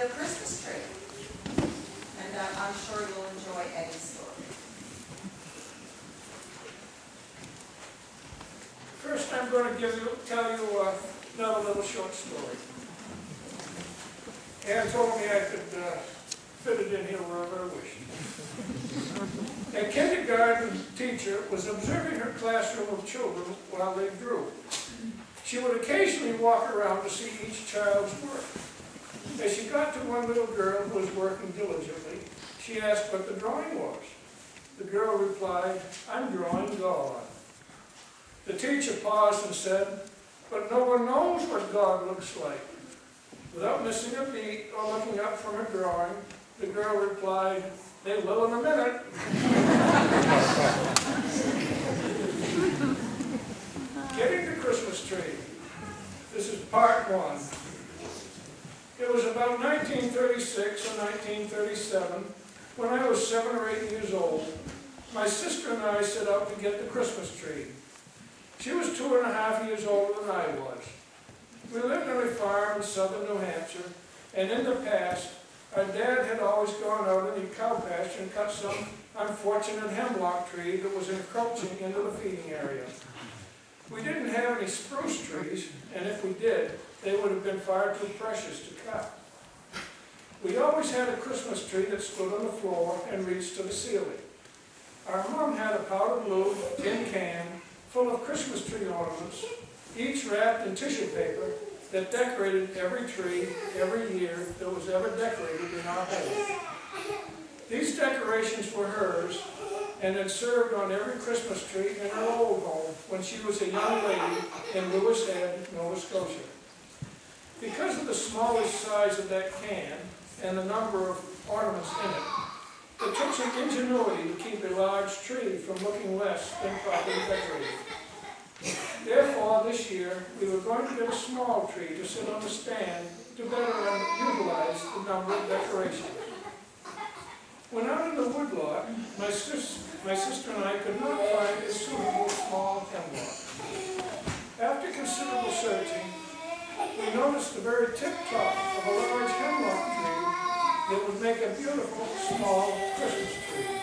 your Christmas tree. And I'm sure you'll enjoy Eddie's story. First, I'm going to tell you another little short story. Ann told me I could fit it in here wherever I wished. A kindergarten teacher was observing her classroom of children while they drew. She would occasionally walk around to see each child's work. As she got to one little girl who was working diligently, she asked what the drawing was. The girl replied, "I'm drawing God." The teacher paused and said, "But no one knows what God looks like." Without missing a beat or looking up from her drawing, the girl replied, "They will in a minute." Getting the Christmas tree. This is part one. It was about 1936 or 1937 when I was 7 or 8 years old. My sister and I set out to get the Christmas tree. She was 2.5 years older than I was. We lived on a farm in southern New Hampshire, and in the past, our dad had always gone out in the cow pasture and cut some unfortunate hemlock tree that was encroaching into the feeding area. We didn't have any spruce trees, and if we did, they would have been far too precious to cut. We always had a Christmas tree that stood on the floor and reached to the ceiling. Our mom had a powder blue tin can full of Christmas tree ornaments, each wrapped in tissue paper, that decorated every tree every year that was ever decorated in our home. These decorations were hers and had served on every Christmas tree in her old home when she was a young lady in Lewis Head, Nova Scotia. Because of the smallish size of that can and the number of ornaments in it, it took some ingenuity to keep a large tree from looking less than properly decorated. Therefore, this year, we were going to get a small tree to sit on the stand to better utilize the number of decorations. When out in the woodlot, my sister and I could not find a suitable small hemlock. After considerable searching, we noticed the very tip top of a large hemlock tree that would make a beautiful small Christmas tree.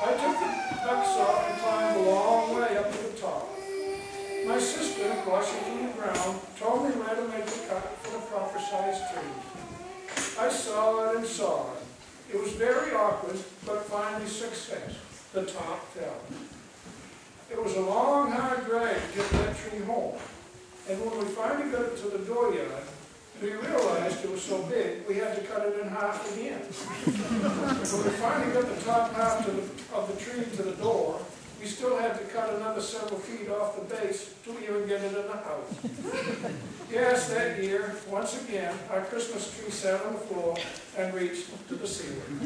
I took the bucksaw and climbed a long way up to the top. My sister, watching from the ground, told me where to make the cut for the proper sized tree. I saw it and saw it. It was very awkward, but finally success. The top fell. It was a long, hard drag to get that tree home. And when we finally got it to the dooryard, we realized it was so big, we had to cut it in half again. When we finally got the top half of the tree to the door, we still had to cut another several feet off the base to even get it in the house. Yes, that year, once again, our Christmas tree sat on the floor and reached to the ceiling.